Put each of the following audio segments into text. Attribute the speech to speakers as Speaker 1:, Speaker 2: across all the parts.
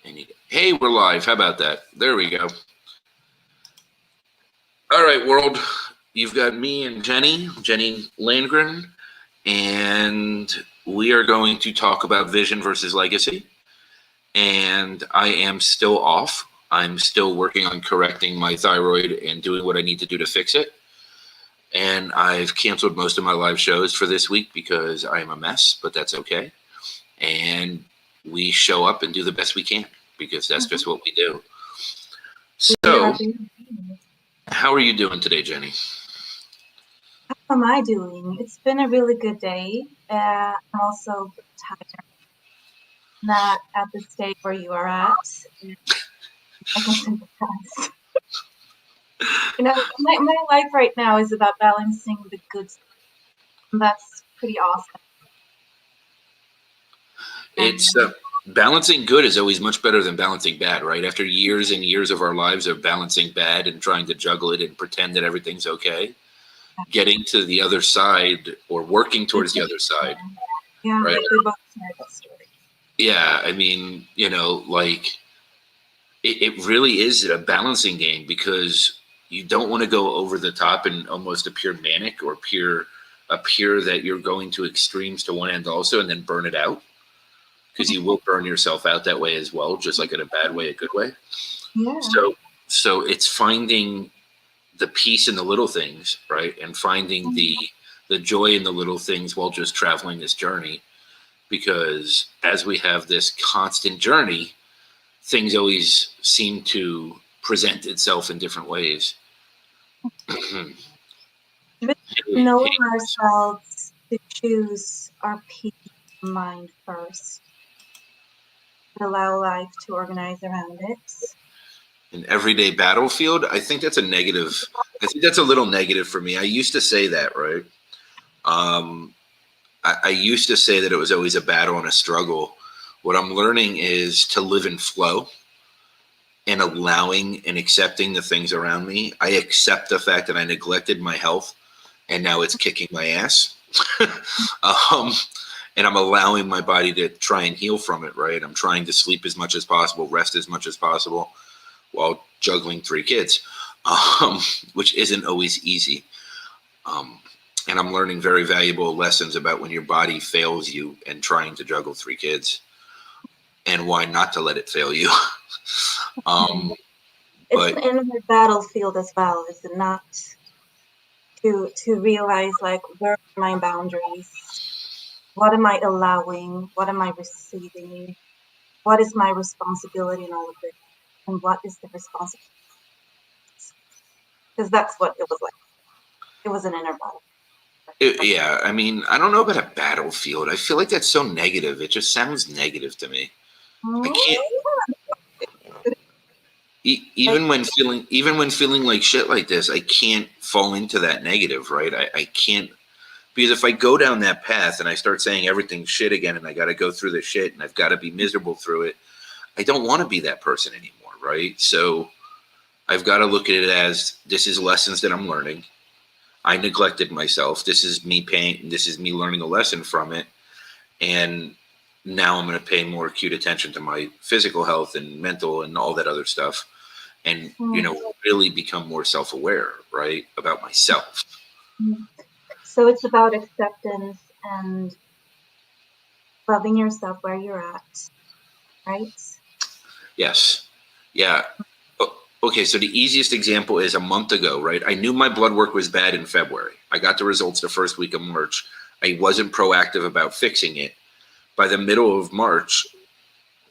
Speaker 1: Hey, we're live. How about that? There we go. All right, world. You've got me and Jenny Landgren, and we are going to talk about vision versus legacy. And I am still off. I'm still working on correcting my thyroid and doing what I need to do to fix it. And I've canceled most of my live shows for this week because I'm a mess, but that's okay. And we show up and do the best we can because that's just what we do. So, how are you doing today, Jenny?
Speaker 2: How am I doing? It's been a really good day. I'm also tired. Not at the state where you are at. I can sympathize. My life right now is about balancing the good stuff. And that's pretty awesome.
Speaker 1: It's balancing good is always much better than balancing bad, right? After years and years of our lives of balancing bad and trying to juggle it and pretend that everything's okay, getting to the other side or working towards the other side.
Speaker 2: Yeah,
Speaker 1: right?
Speaker 2: we both heard that story.
Speaker 1: Yeah, I mean, it really is a balancing game because you don't want to go over the top and almost appear manic or appear that you're going to extremes to one end also and then burn it out. Because you will burn yourself out that way as well, just like in a bad way, a good way.
Speaker 2: Yeah.
Speaker 1: So it's finding the peace in the little things, right? And finding the joy in the little things while just traveling this journey. Because as we have this constant journey, things always seem to present itself in different ways.
Speaker 2: Knowing ourselves to choose our peace of mind first. Allow life to organize around it.
Speaker 1: An everyday battlefield, I think that's a negative. I think that's a little negative for me. I used to say that, right? I used to say that it was always a battle and a struggle. What I'm learning is to live in flow and allowing and accepting the things around me. I accept the fact that I neglected my health and now it's kicking my ass. And I'm allowing my body to try and heal from it, right? I'm trying to sleep as much as possible, rest as much as possible while juggling 3 kids, which isn't always easy. And I'm learning very valuable lessons about when your body fails you and trying to juggle 3 kids and why not to let it fail you.
Speaker 2: It's an inner battlefield as well, is it not? To realize, like, where are my boundaries? What am I allowing? What am I receiving? What is my responsibility in all of this? And what is the responsibility? Because that's what it was like. It was an inner battle.
Speaker 1: Yeah, I mean, I don't know about a battlefield. I feel like that's so negative. It just sounds negative to me. I can't. Even when feeling like shit like this, I can't fall into that negative, right? I can't, because if I go down that path and I start saying everything's shit again and I got to go through the shit and I've got to be miserable through it, I don't want to be that person anymore, right? So I've got to look at it as this is lessons that I'm learning. I neglected myself. This is me learning a lesson from it. And now I'm going to pay more acute attention to my physical health and mental and all that other stuff. And, really become more self-aware, right, about myself.
Speaker 2: So it's about acceptance and loving yourself where you're at, right?
Speaker 1: Yes. Yeah. Okay, so the easiest example is a month ago, right? I knew my blood work was bad in February. I got the results the first week of March. I wasn't proactive about fixing it. By the middle of March,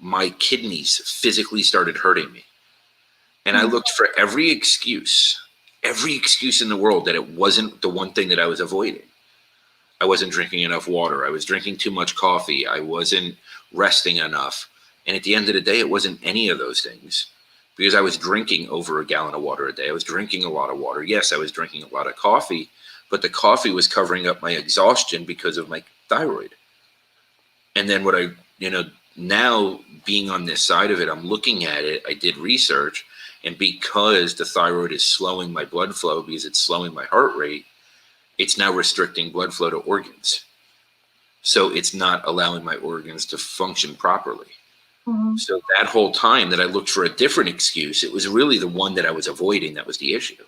Speaker 1: my kidneys physically started hurting me. And I looked for every excuse in the world that it wasn't the one thing that I was avoiding. I wasn't drinking enough water. I was drinking too much coffee. I wasn't resting enough. And at the end of the day, it wasn't any of those things because I was drinking over a gallon of water a day. I was drinking a lot of water. Yes, I was drinking a lot of coffee, but the coffee was covering up my exhaustion because of my thyroid. And then now being on this side of it, I'm looking at it. I did research. And because the thyroid is slowing my blood flow, because it's slowing my heart rate, it's now restricting blood flow to organs. So it's not allowing my organs to function properly.
Speaker 2: Mhm.
Speaker 1: So that whole time that I looked for a different excuse, it was really the one that I was avoiding that was the issue.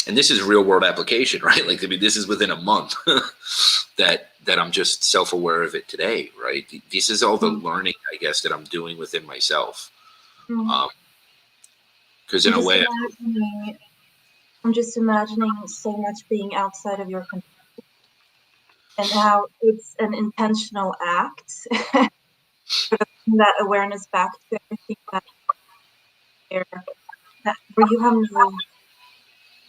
Speaker 1: And this is real world application, right? Like, I mean, this is within a month that I'm just self aware of it today, right? This is all the
Speaker 2: Mhm.
Speaker 1: learning, I guess, that I'm doing within myself.
Speaker 2: Mhm.
Speaker 1: Because
Speaker 2: I'm
Speaker 1: in a
Speaker 2: just
Speaker 1: way,
Speaker 2: imagining. I'm just imagining so much being outside of your control and how it's an intentional act. Sort of bring that awareness back to everything that there, that where you have no,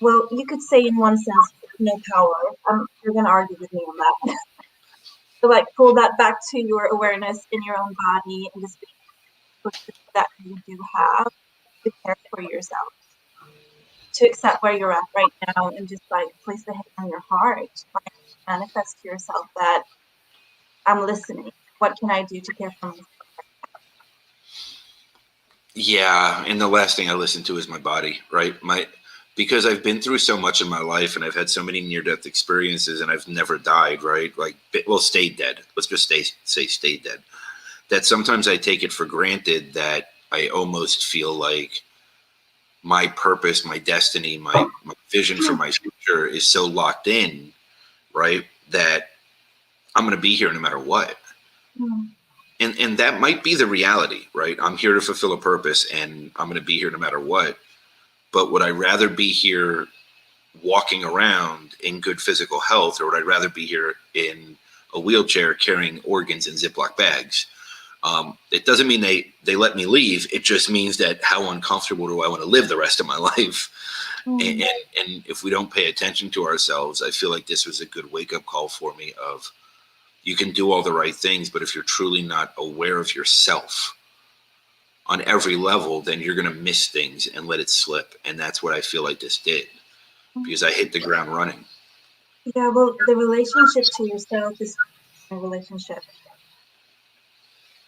Speaker 2: well, you could say in one sense, no power. You're gonna argue with me on that. So like pull that back to your awareness in your own body and just be that you do have to care for yourself, to accept where you're at right now and just like place the hand on your heart, like manifest to yourself that I'm listening. What can I do to care for myself?
Speaker 1: yeah. And the last thing I listen to is my body, right? Because I've been through so much in my life and I've had so many near death experiences and I've never died, right? Like, well, stayed dead. Let's just say stayed dead. That sometimes I take it for granted that I almost feel like my purpose, my destiny, my vision for my future is so locked in, right? That I'm going to be here no matter what.
Speaker 2: Mm,
Speaker 1: And that might be the reality, right? I'm here to fulfill a purpose and I'm going to be here no matter what. But would I rather be here walking around in good physical health, or would I rather be here in a wheelchair carrying organs in Ziploc bags? It doesn't mean they let me leave. It just means that how uncomfortable do I want to live the rest of my life? And,
Speaker 2: mm,
Speaker 1: and, and if we don't pay attention to ourselves, I feel like this was a good wake up call for me of you can do all the right things, but if you're truly not aware of yourself on every level, then you're going to miss things and let it slip. And that's what I feel like this did
Speaker 2: mm.
Speaker 1: because I hit the ground running.
Speaker 2: Yeah, well, the relationship to yourself is a relationship,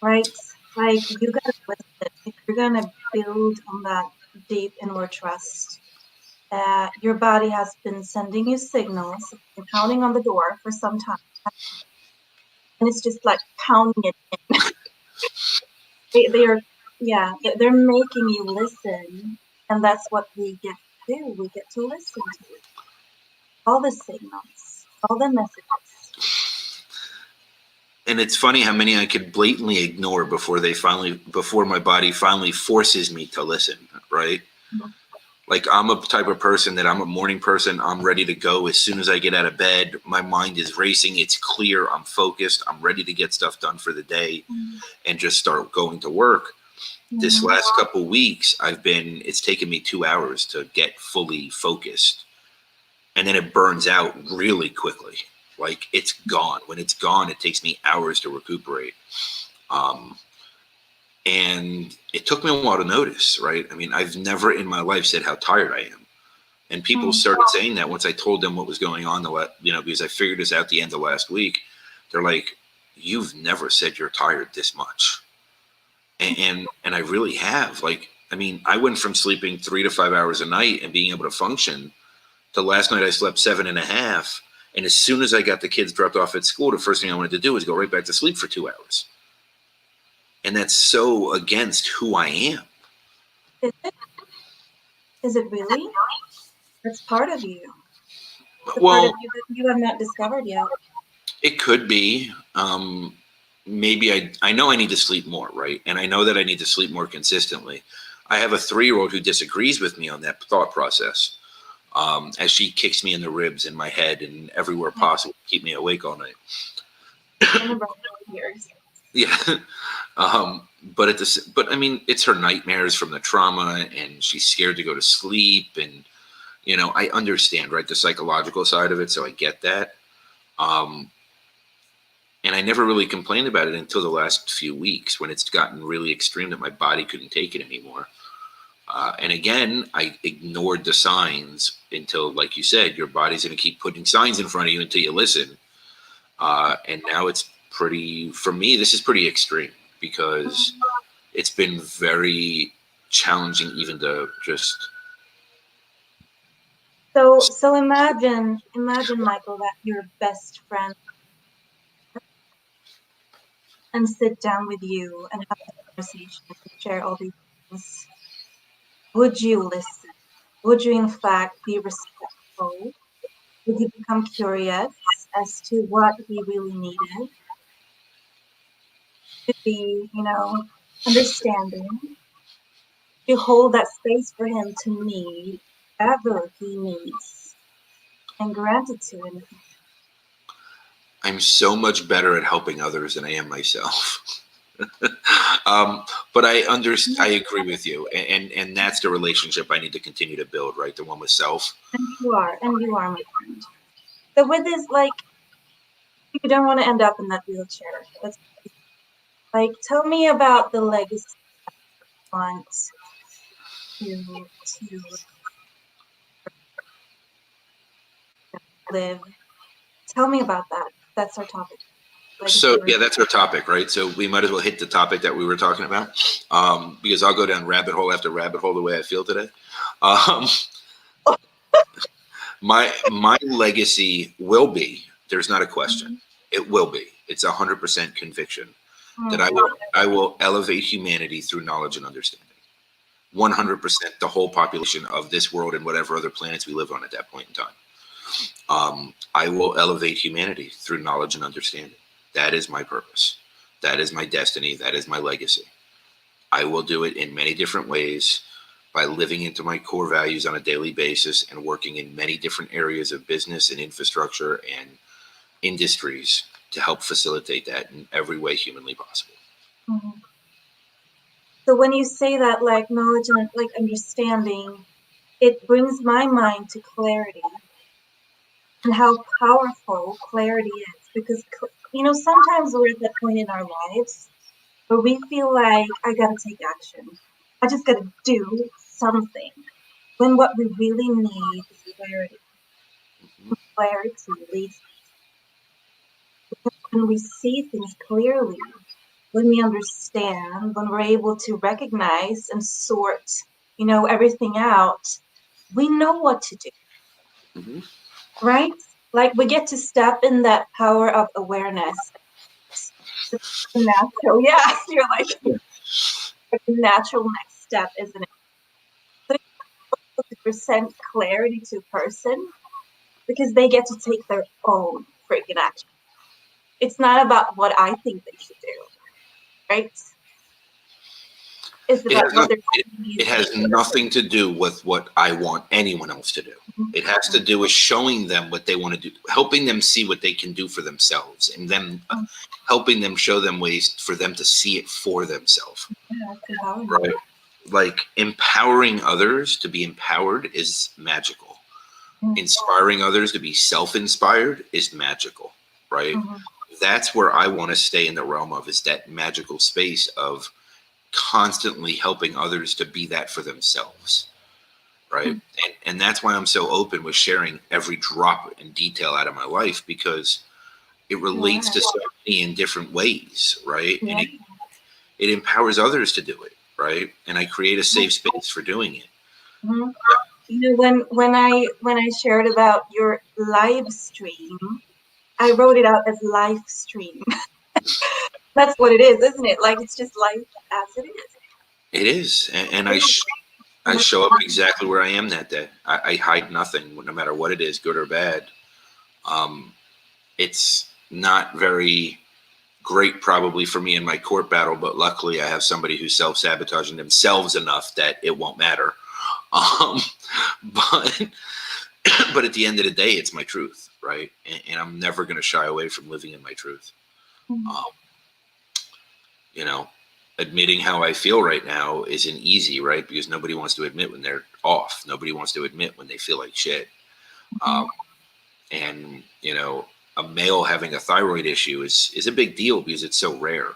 Speaker 2: right? Like you gotta listen. If you're gonna build on that deep inward trust, your body has been sending you signals, and pounding on the door for some time, and it's just like pounding it in. They are, yeah, they're making you listen, and that's what we get to do. We get to listen to all the signals, all the messages.
Speaker 1: And it's funny how many I could blatantly ignore before my body finally forces me to listen, right?
Speaker 2: Mhm.
Speaker 1: Like I'm a type of person that I'm a morning person. I'm ready to go as soon as I get out of bed. My mind is racing. It's clear. I'm focused. I'm ready to get stuff done for the day and just start going to work. This
Speaker 2: Mhm.
Speaker 1: last couple weeks, it's taken me 2 hours to get fully focused. And then it burns out really quickly. Like it's gone. When it's gone, it takes me hours to recuperate. Um, and it took me a while to notice, right? I mean, I've never in my life said how tired I am. And people
Speaker 2: Mhm.
Speaker 1: started saying that once I told them what was going on, because I figured this out the end of last week. They're like, "You've never said you're tired this much," and I really have. Like, I mean, I went from sleeping 3 to 5 hours a night and being able to function to last night I slept 7.5. And as soon as I got the kids dropped off at school, the first thing I wanted to do was go right back to sleep for 2 hours. And that's so against who I am.
Speaker 2: Is it? Is it really? That's part of you. The part of
Speaker 1: Well,
Speaker 2: you that you have not discovered yet.
Speaker 1: it could be. Maybe I know I need to sleep more, right? And I know that I need to sleep more consistently. I have a 3-year-old who disagrees with me on that thought process, as she kicks me in the ribs in my head and everywhere possible to keep me awake all night.
Speaker 2: I'm about years.
Speaker 1: Yeah. But I mean, it's her nightmares from the trauma, and she's scared to go to sleep, and I understand, right, the psychological side of it, so I get that. Um, and I never really complained about it until the last few weeks when it's gotten really extreme that my body couldn't take it anymore. And again, I ignored the signs until, like you said, your body's going to keep putting signs in front of you until you listen. And now it's for me, this is pretty extreme because it's been very challenging even to just.
Speaker 2: So imagine, Michael, that your best friend and sit down with you and have a conversation and share all these things, would you listen? Would you, in fact, be respectful? Would you become curious as to what he really needed? To be, understanding, to hold that space for him to need whatever he needs and grant it to him.
Speaker 1: I'm so much better at helping others than I am myself. But I agree with you, and that's the relationship I need to continue to build, right? The one with self.
Speaker 2: And you are, my friend. So with this, like, you don't want to end up in that wheelchair. That's like, tell me about the legacy you want to live. Tell me about that. That's our topic.
Speaker 1: So yeah, that's our topic, right? So we might as well hit the topic that we were talking about, because I'll go down rabbit hole after rabbit hole the way I feel today. Um, my legacy will be, there's not a question. It will be. It's 100% conviction that I will elevate humanity through knowledge and understanding. 100% the whole population of this world and whatever other planets we live on at that point in time. I will elevate humanity through knowledge and understanding. That is my purpose. That is my destiny. That is my legacy. I will do it in many different ways by living into my core values on a daily basis and working in many different areas of business and infrastructure and industries to help facilitate that in every way humanly possible.
Speaker 2: Mm-hmm. So when you say that, like, knowledge and like understanding, it brings my mind to clarity and how powerful clarity is. Because, sometimes we're at that point in our lives where we feel like, I gotta take action. I just gotta do something. When what we really need is clarity. Clarity leads. When we see things clearly, when we understand, when we're able to recognize and sort, everything out, we know what to do,
Speaker 1: Mm-hmm.
Speaker 2: right? Like, we get to step in that power of awareness. It's natural, yeah. You're like, the natural next step, isn't it? So to present clarity to a person because they get to take their own freaking action. It's not about what I think they should do, right? It's
Speaker 1: It
Speaker 2: about
Speaker 1: has,
Speaker 2: what
Speaker 1: no,
Speaker 2: they're
Speaker 1: it has nothing to do with what I want anyone else to do. It has to do with showing them what they want to do, helping them see what they can do for themselves, and then helping them show them ways for them to see it for themselves.
Speaker 2: Yeah,
Speaker 1: right? Like empowering others to be empowered is magical. Inspiring others to be self-inspired is magical, right? That's where I want to stay in the realm of, is that magical space of constantly helping others to be that for themselves, right? And that's why I'm so open with sharing every drop and detail out of my life, because it relates to so many in different ways, right? And it empowers others to do it, right? And I create a safe space for doing it.
Speaker 2: When I shared about your live stream, I wrote it out as live stream. That's what it is, isn't it? Like, it's just life as it is.
Speaker 1: It is, and I show up exactly where I am that day. I hide nothing, no matter what it is, good or bad. It's not very great probably for me in my court battle, but luckily I have somebody who's self-sabotaging themselves enough that it won't matter. But but at the end of the day, it's my truth, right? And I'm never going to shy away from living in my truth. You know, admitting how I feel right now isn't easy, right? Because nobody wants to admit when they're off. Nobody wants to admit when they feel like shit. And a male having a thyroid issue is a big deal because it's so rare.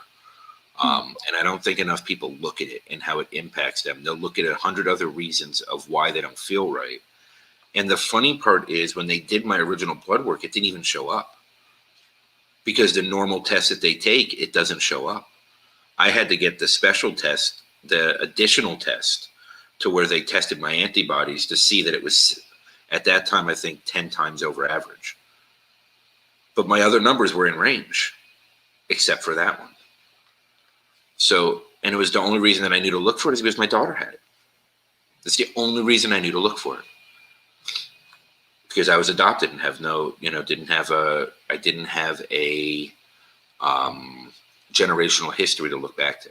Speaker 1: And I don't think enough people look at it and how it impacts them. They'll look at 100 other reasons of why they don't feel right. And the funny part is, when they did my original blood work, it didn't even show up, because the normal test that they take, it doesn't show up. I had to get the special test, the additional test, to where they tested my antibodies to see that it was, at that time, I think 10 times over average. But my other numbers were in range, except for that one. So, and it was the only reason that I knew to look for it is because my daughter had it. That's the only reason I knew to look for it. Because I was adopted and have no, I didn't have a generational history to look back to.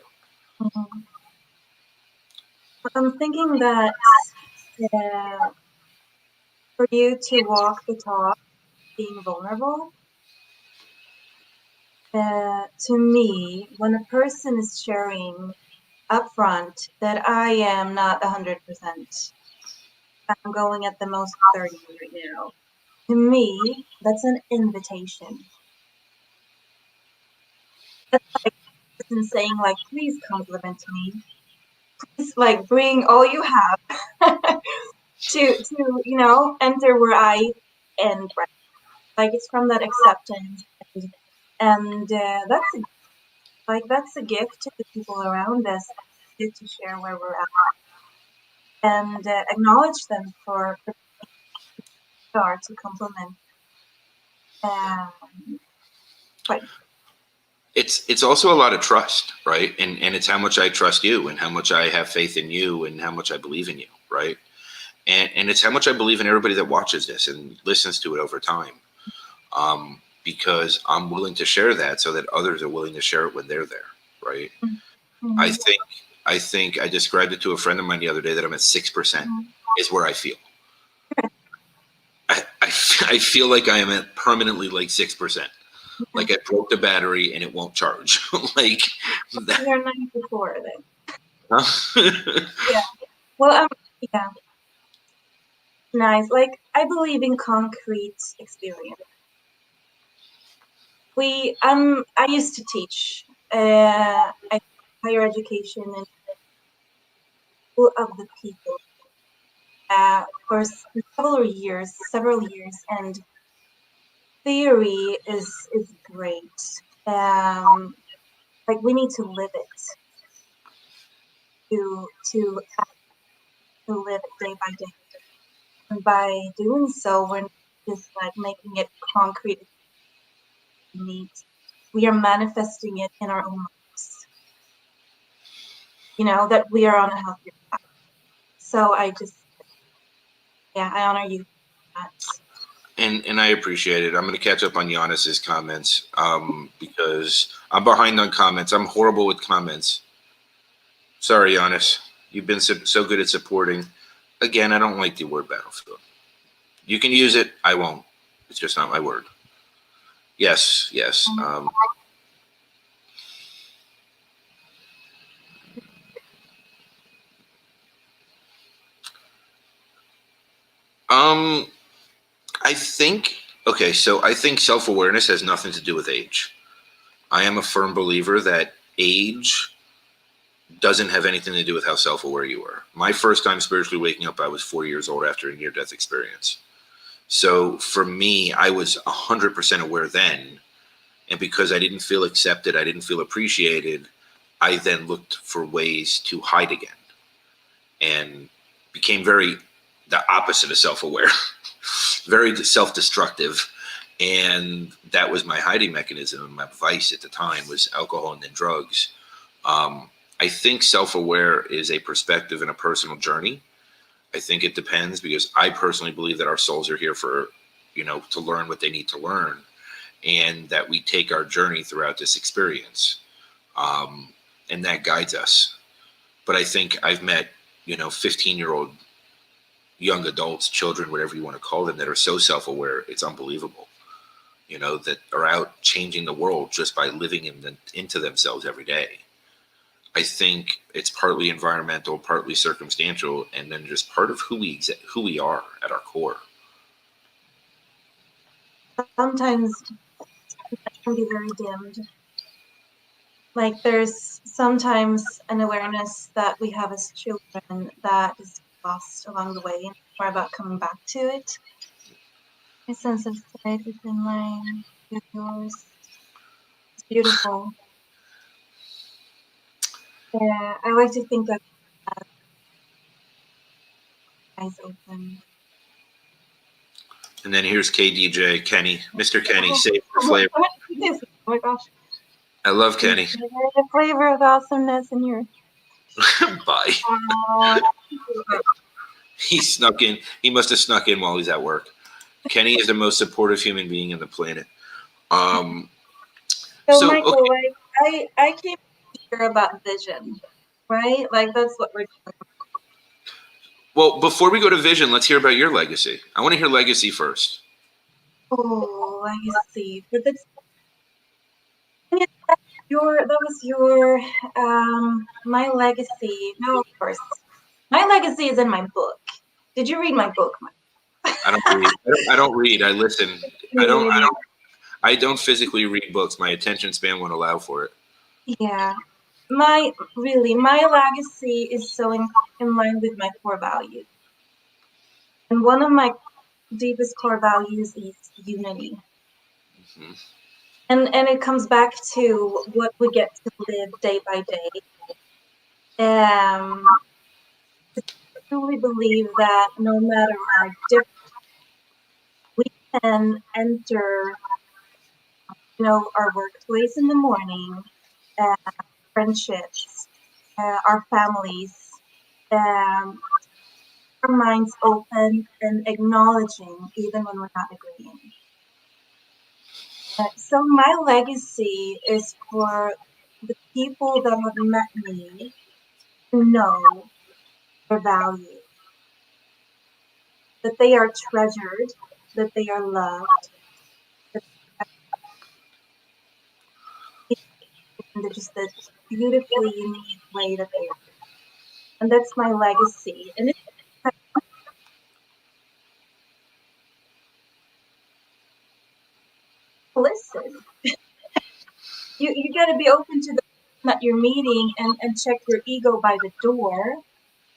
Speaker 2: Mhm. I'm thinking that uh, for you to walk the talk, being vulnerable, to me, when a person is sharing upfront that I am not 100%, I'm going at the most 30 right now. To me, that's an invitation. That's like a person saying, like, please compliment me. Please, like, bring all you have to enter where I end, right? Like, it's from that acceptance. And that's a gift to the people around us to share where we're at and acknowledge them for are to compliment. Um, but
Speaker 1: It's also a lot of trust, right? And it's how much I trust you and how much I have faith in you and how much I believe in you, right? And it's how much I believe in everybody that watches this and listens to it over time. Because I'm willing to share that so that others are willing to share it when they're there, right? I
Speaker 2: mhm,
Speaker 1: think I described it to a friend of mine the other day that I'm at 6%
Speaker 2: mhm.
Speaker 1: is where I feel. I feel like I am at permanently like 6%. Like I broke the battery and it won't charge. Like that.
Speaker 2: You're 94 then.
Speaker 1: Huh?
Speaker 2: Yeah. Well, yeah, nice. Like, I believe in concrete experience. I used to teach higher education and school of the people for several years, and theory is great. Um, like we need to live it to to live it day by day, and by doing so, we're not just like making it concrete and neat. We are manifesting it in our own lives. That we are on a healthier path. So I honor you for that.
Speaker 1: And I appreciate it. I'm going to catch up on Giannis's comments because I'm behind on comments. I'm horrible with comments. Sorry, Giannis. You've been so good at supporting. Again, I don't like the word battlefield. You can use it. I won't. It's just not my word. Yes, yes. Um, I think okay. So I think self awareness has nothing to do with age. I am a firm believer that age doesn't have anything to do with how self aware you are. My first time spiritually waking up, I was 4 years old after a near death experience. So for me, I was 100% aware then. And because I didn't feel accepted, I didn't feel appreciated, I then looked for ways to hide again and became very the opposite of self aware, very self destructive. And that was my hiding mechanism. My vice at the time was alcohol and then drugs. I think self aware is a perspective and a personal journey. I think it depends because I personally believe that our souls are here for, to learn what they need to learn and that we take our journey throughout this experience. And that guides us. But I think I've met, 15-year-old young adults, children, whatever you want to call them, that are so self aware, it's unbelievable, that are out changing the world just by living into themselves every day. I think it's partly environmental, partly circumstantial, and then just part of who we are at our core.
Speaker 2: Sometimes it can be very dimmed. Like there's sometimes an awareness that we have as children that is lost along the way, and we're about coming back to it. My sense of sight is in line with yours. It's beautiful. Yeah, I like to think that eyes open.
Speaker 1: And then here's KDJ, Kenny, Mr. Kenny, save for
Speaker 2: Oh
Speaker 1: flavor.
Speaker 2: my gosh.
Speaker 1: I love Kenny.
Speaker 2: The flavor of awesomeness in your.
Speaker 1: Bye.
Speaker 2: Uh,
Speaker 1: He snuck in. He must have snuck in while he's at work. Kenny is the most supportive human being in the planet.
Speaker 2: so
Speaker 1: So okay.
Speaker 2: Michael, like I came to hear about vision, right? Like that's what we're doing.
Speaker 1: Well, before we go to vision, let's hear about your legacy. I want to hear legacy first.
Speaker 2: Oh, legacy. But that's that was your my legacy. No, of course. My legacy is in my book. Did you read my book, Mike?
Speaker 1: I don't read. I don't read. I listen. I don't. I
Speaker 2: Community.
Speaker 1: don't. I don't physically read books. My attention span won't allow for it.
Speaker 2: Yeah. My legacy is so in line with my core values. And one of my deepest core values is unity.
Speaker 1: Mhm.
Speaker 2: And it comes back to what we get to live day by day. I truly believe that no matter our difference, we can enter, our workplace in the morning, uh, friendships, our families, um, our minds open and acknowledging even when we're not agreeing. So my legacy is for the people that have met me to know their value, that they are treasured, that they are loved, that they're just a beautifully unique way that they are. And that's my legacy. And it's listen. You got to be open to the person that you're meeting and check your ego by the door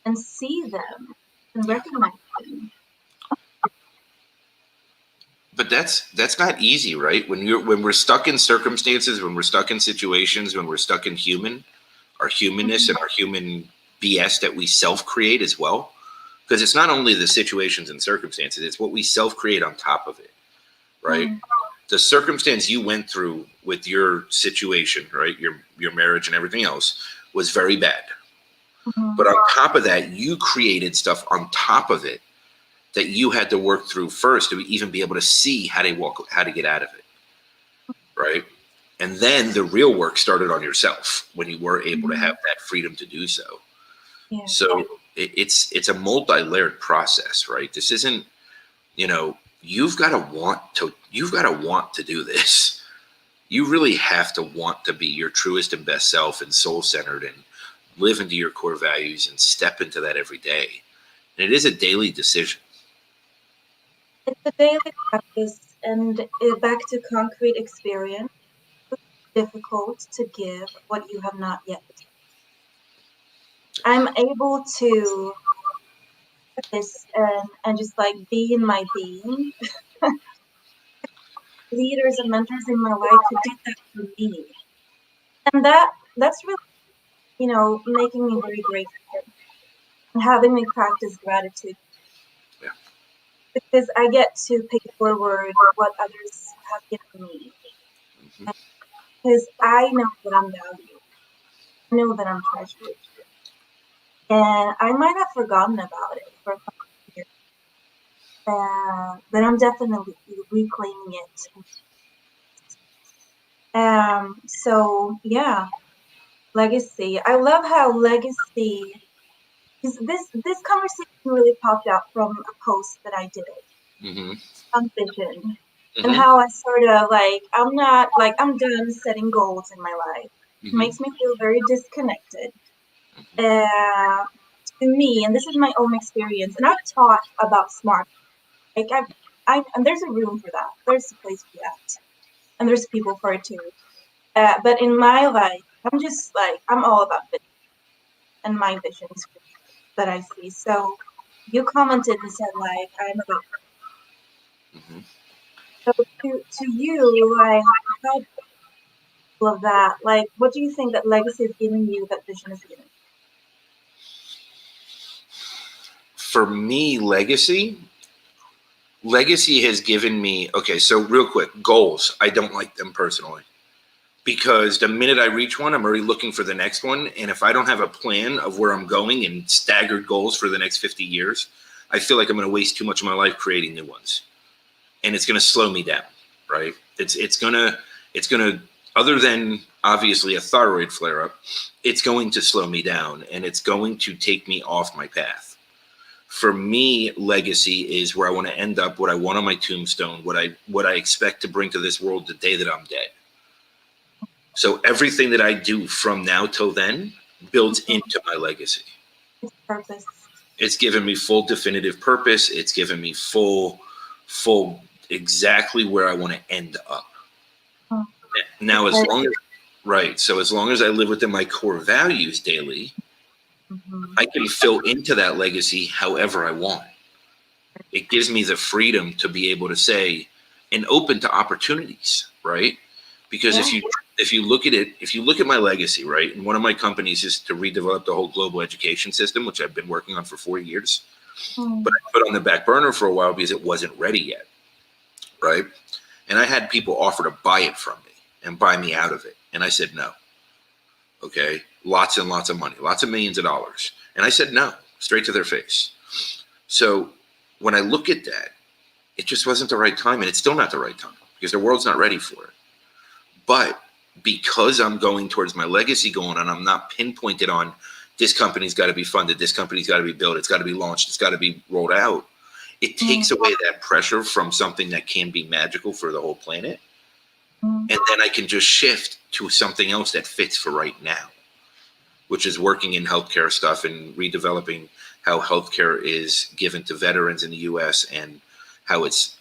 Speaker 2: and see them and
Speaker 1: Yeah.
Speaker 2: recognize them.
Speaker 1: But that's not easy, right? When we're stuck in circumstances, when we're stuck in situations, when we're stuck in our humanness
Speaker 2: Mhm.
Speaker 1: and our human BS that we self create as well. Because it's not only the situations and circumstances; it's what we self create on top of it, right?
Speaker 2: Mhm.
Speaker 1: The circumstance you went through with your situation, right? Your marriage and everything else was very bad.
Speaker 2: Mhm.
Speaker 1: But on top of that, you created stuff on top of it that you had to work through first to even be able to see how to get out of it, right? And then the real work started on yourself when you were able to have
Speaker 2: Mhm.
Speaker 1: that freedom to do so.
Speaker 2: Yeah.
Speaker 1: So it's a multi-layered process, right? This isn't, you've got to want to do this. You really have to want to be your truest and best self and soul centered and live into your core values and step into that every day. And it is a daily decision.
Speaker 2: It's a daily practice and back to concrete experience. It's difficult to give what you have not yet. I'm able to do this and just like be in my being. Leaders and mentors in my life who did that for me. And that's really, making me very grateful and having me practice gratitude
Speaker 1: Yeah.
Speaker 2: because I get to pay forward what others have given me.
Speaker 1: Mhm.
Speaker 2: Because I know that I'm valued. I know that I'm treasured. And I might have forgotten about it for a couple of years. But I'm definitely reclaiming it. So yeah, legacy. I love how legacy is this conversation really popped out from a post that I did
Speaker 1: Mhm.
Speaker 2: on vision and
Speaker 1: Mhm.
Speaker 2: how I sort of like I'm not like I'm done setting goals in my life. It
Speaker 1: Mhm.
Speaker 2: makes me feel very disconnected. Uh, to me, and this is my own experience, and I've taught about smart. Like and there's a room for that. There's a place for that, and there's people for it too. But in my life, I'm just like I'm all about vision and my visions that I see. So you commented and said like I'm about
Speaker 1: Mhm.
Speaker 2: so to you like how all of that like what do you think that legacy is giving you that vision is giving?
Speaker 1: For me, legacy has given me, okay, so real quick, goals. I don't like them personally. because the minute I reach one, I'm already looking for the next one. And if I don't have a plan of where I'm going and staggered goals for the next 50 years, I feel like I'm going to waste too much of my life creating new ones. And it's going to slow me down, right? It's going to, other than obviously a thyroid flare up, it's going to slow me down and it's going to take me off my path. For me, legacy is where I want to end up, what I want on my tombstone, what I expect to bring to this world the day that I'm dead. So everything that I do from now till then builds into my legacy.
Speaker 2: It's purpose.
Speaker 1: It's given me full definitive purpose. It's given me full exactly where I want to end up.
Speaker 2: Hmm.
Speaker 1: Now, as long as, right. So as long as I live within my core values daily, I can fill into that legacy however I want. It gives me the freedom to be able to say and open to opportunities, right? Because if you look at it, if you look at my legacy, right, and one of my companies is to redevelop the whole global education system, which I've been working on for 4 years, but I put on the back burner for a while because it wasn't ready yet, right? And I had people offer to buy it from me and buy me out of it, and I said no. Okay, lots and lots of money, lots of millions of dollars, and I said no, straight to their face. So when I look at that, it just wasn't the right time, and it's still not the right time because the world's not ready for it. But because I'm going towards my legacy goal and I'm not pinpointed on this company's got to be funded, this company's got to be built, it's got to be launched, it's got to be rolled out, it takes away that pressure from something that can be magical for the whole planet. And then I can just shift to something else that fits for right now, which is working in healthcare stuff and redeveloping how healthcare is given to veterans in the U.S. and how it's,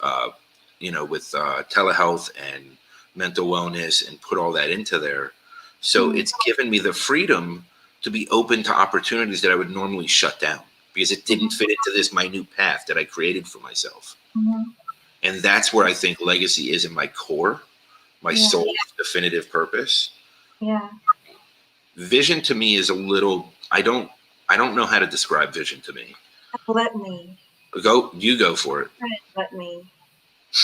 Speaker 1: with telehealth and mental wellness and put all that into there. So it's given me the freedom to be open to opportunities that I would normally shut down because it didn't fit into this minute path that I created for myself. And that's where I think legacy is in my core, my soul's definitive purpose.
Speaker 2: Yeah.
Speaker 1: Vision to me is a little, I don't know how to describe vision to me.
Speaker 2: Let me.
Speaker 1: You go for it.
Speaker 2: Let me.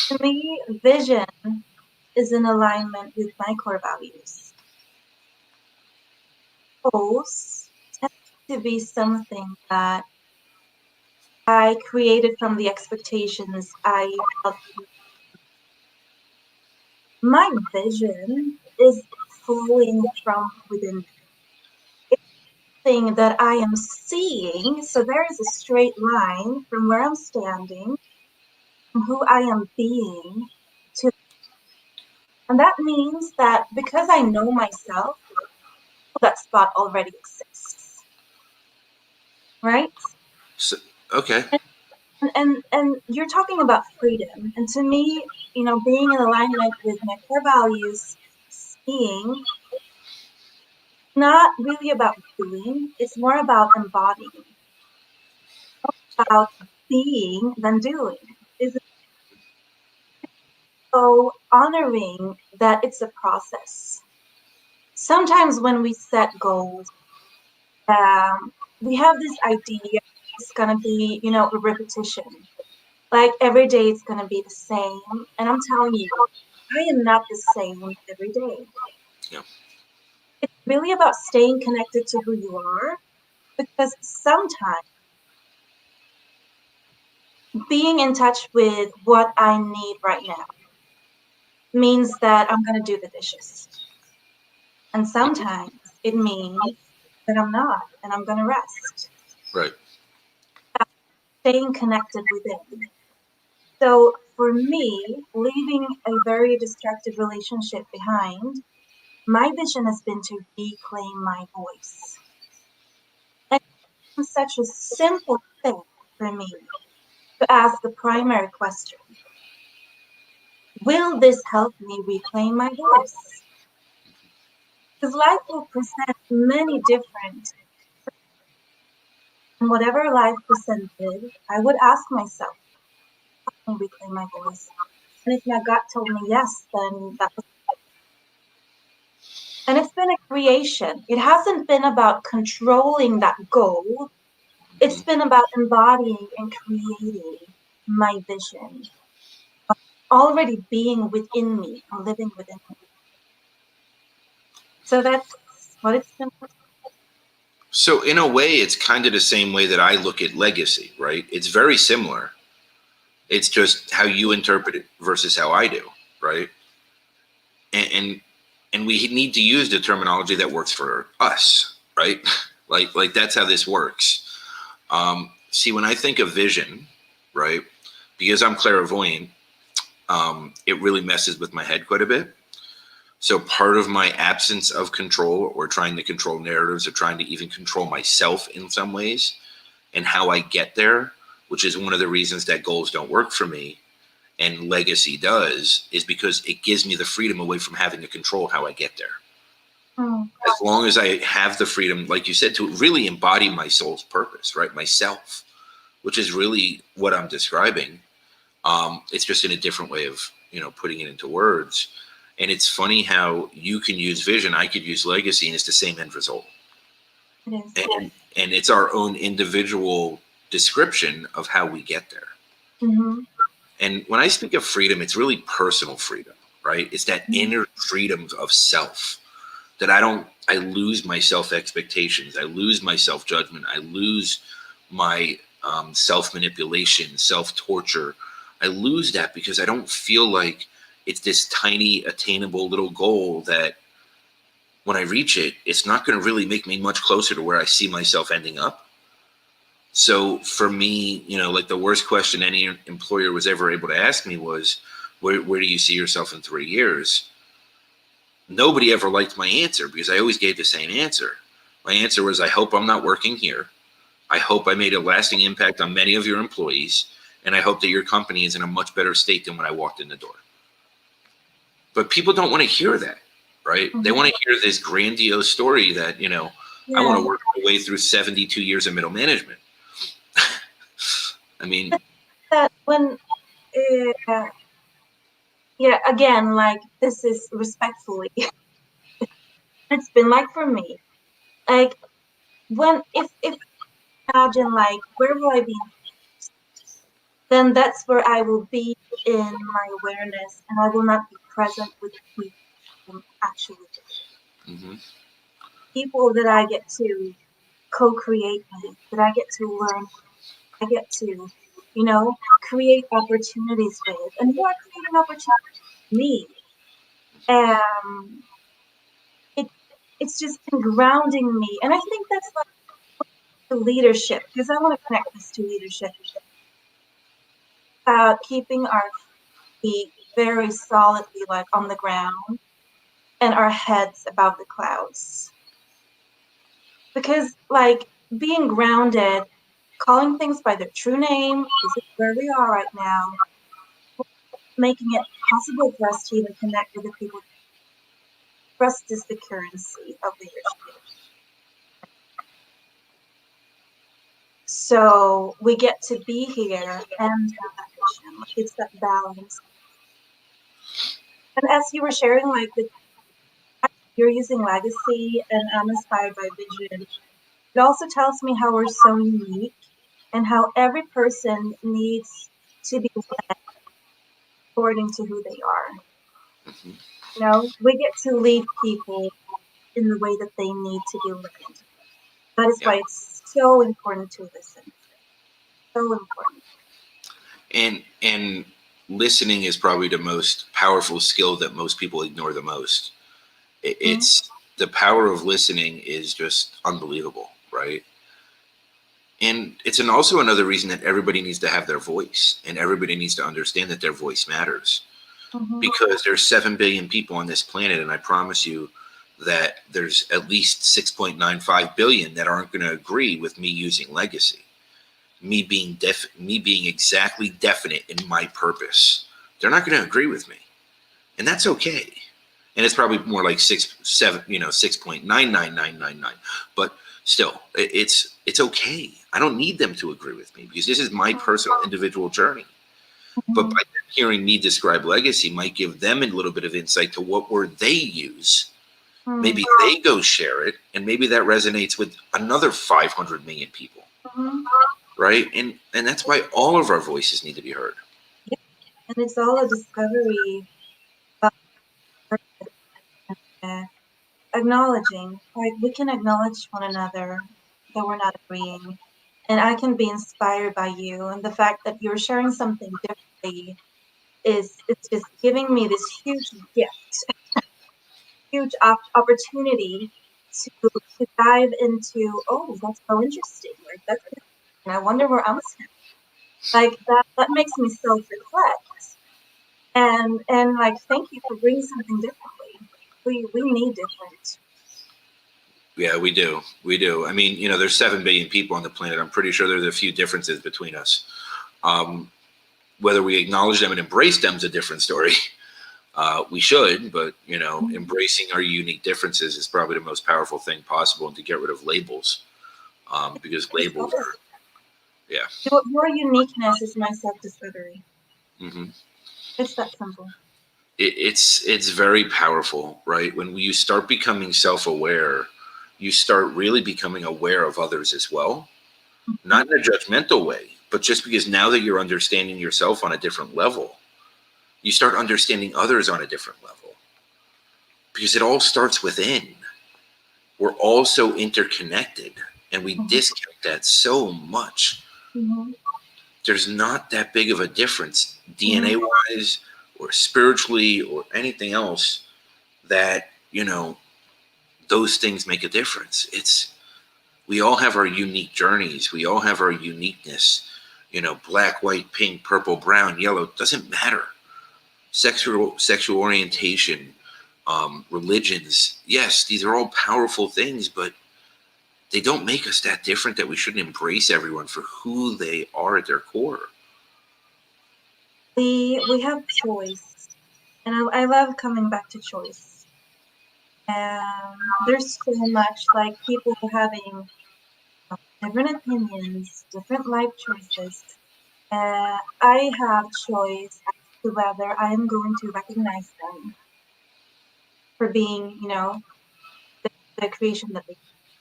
Speaker 2: To me, vision is in alignment with my core values. Goals tend to be something that I created from the expectations I felt. My vision is flowing from within. It's something that I am seeing. So there is a straight line from where I'm standing, from who I am being to. And that means that because I know myself, that spot already exists. Right?
Speaker 1: So, okay.
Speaker 2: And you're talking about freedom. And to me, being in alignment with my core values, seeing, not really about doing, it's more about embodying, about being than doing. Is so honoring that it's a process. Sometimes when we set goals, we have this idea it's gonna be, a repetition. Like every day it's gonna be the same. And I'm telling you, I am not the same every day.
Speaker 1: Yeah.
Speaker 2: It's really about staying connected to who you are because sometimes being in touch with what I need right now means that I'm going to do the dishes. And sometimes it means that I'm not and I'm going to rest.
Speaker 1: Right.
Speaker 2: Staying connected within. So for me, leaving a very destructive relationship behind, my vision has been to reclaim my voice. And it's such a simple thing for me to ask the primary question. Will this help me reclaim my voice? Because life will present many different, and whatever life presented, I would ask myself, how can I reclaim my voice? And if my gut told me yes, then that was. And it's been a creation. It hasn't been about controlling that goal. It's been about embodying and creating my vision, already being within me and living within me. So that's what it's been.
Speaker 1: So in a way, it's kind of the same way that I look at legacy, right? It's very similar. It's just how you interpret it versus how I do, right? And we need to use the terminology that works for us, right? like that's how this works. See, when I think of vision, right, because I'm clairvoyant, it really messes with my head quite a bit. So part of my absence of control, or trying to control narratives, or trying to even control myself in some ways, and how I get there, which is one of the reasons that goals don't work for me and legacy does, is because it gives me the freedom away from having to control how I get there.
Speaker 2: Mm.
Speaker 1: As long as I have the freedom, like you said, to really embody my soul's purpose, right? Myself, which is really what I'm describing. It's just in a different way of, putting it into words. And it's funny how you can use vision, I could use legacy, and it's the same end result.
Speaker 2: It is.
Speaker 1: And it's our own individual description of how we get there.
Speaker 2: Mm-hmm.
Speaker 1: And when I speak of freedom, it's really personal freedom, right? It's that
Speaker 2: Mm-hmm.
Speaker 1: inner freedom of self, that I lose my self expectations. I lose my self judgment. I lose my self manipulation, self torture. I lose that because I don't feel like it's this tiny attainable little goal that when I reach it, it's not going to really make me much closer to where I see myself ending up. So for me, like the worst question any employer was ever able to ask me was, where do you see yourself in 3 years? Nobody ever liked my answer because I always gave the same answer. My answer was, I hope I'm not working here. I hope I made a lasting impact on many of your employees. And I hope that your company is in a much better state than when I walked in the door. But people don't want to hear that, right?
Speaker 2: Mm-hmm.
Speaker 1: They want to hear this grandiose story that, I want to work my way through 72 years of middle management. I mean,
Speaker 2: that when, yeah, again, like this is respectfully, it's been like for me, like when if imagine like where will I be, then that's where I will be in my awareness, and I will not be present with the people I'm actually with.
Speaker 1: mhm,
Speaker 2: People that I get to co-create with, that I get to learn, I get to, create opportunities with, and who are creating opportunities with me. Um, it it's just been grounding me, and I think that's like the leadership, because I want to connect this to leadership. Keeping our feet very solidly like on the ground and our heads above the clouds. Because like being grounded, calling things by their true name, this is where we are right now, making it possible for us to even connect with the people. Trust is the currency of leadership. So we get to be here and have that mission. Like it's that balance. And as you were sharing, like you're using legacy and I'm inspired by vision, it also tells me how we're so unique and how every person needs to be led according to who they are.
Speaker 1: mhm.
Speaker 2: We get to lead people in the way that they need to be led. That is
Speaker 1: Yeah.
Speaker 2: why it's so important to listen. So important.
Speaker 1: And listening is probably the most powerful skill that most people ignore the most.
Speaker 2: Mm-hmm.
Speaker 1: It's the power of listening is just unbelievable, right? And it's also another reason that everybody needs to have their voice, and everybody needs to understand that their voice matters,
Speaker 2: Mm-hmm.
Speaker 1: because there's 7 billion people on this planet, and I promise you that there's at least 6.95 billion that aren't going to agree with me using legacy, me being exactly definite in my purpose. They're not going to agree with me, and that's okay. And it's probably more like 6.99999, but still, it's okay. I don't need them to agree with me because this is my personal individual journey. But by them hearing me describe legacy might give them a little bit of insight to what word they use. Maybe they go share it, and maybe that resonates with another 500 million people,
Speaker 2: Mm-hmm.
Speaker 1: right? And that's why all of our voices need to be heard.
Speaker 2: Yeah. And it's all a discovery of acknowledging, like we can acknowledge one another that we're not agreeing, and I can be inspired by you, and the fact that you're sharing something differently is it's just giving me this huge gift, huge opportunity to dive into. Oh, that's so interesting. Like that's, and I wonder where I'm standing. Like that makes me self reflect, and like thank you for bringing something differently. We need different.
Speaker 1: Yeah, we do. We do. I mean, there's 7 billion people on the planet. I'm pretty sure there's a few differences between us. Whether we acknowledge them and embrace them is a different story. We should, but embracing our unique differences is probably the most powerful thing possible, and to get rid of labels, because labels are, yeah.
Speaker 2: Your uniqueness is my self discovery.
Speaker 1: Hmm.
Speaker 2: It's that simple.
Speaker 1: It's very powerful, right? When you start becoming self-aware, you start really becoming aware of others as well, not in a judgmental way, but just because now that you're understanding yourself on a different level, you start understanding others on a different level, because it all starts within. We're all so interconnected, and we discount that so much.
Speaker 2: Mm-hmm.
Speaker 1: There's not that big of a difference DNA wise or spiritually or anything else that, those things make a difference. We all have our unique journeys. We all have our uniqueness, black, white, pink, purple, brown, yellow, doesn't matter. Sexual orientation, religions. Yes, these are all powerful things, but they don't make us that different that we shouldn't embrace everyone for who they are at their core.
Speaker 2: We have choice, and I love coming back to choice. There's so much like people having different opinions, different life choices. I have choice as to whether I am going to recognize them for being, the creation that they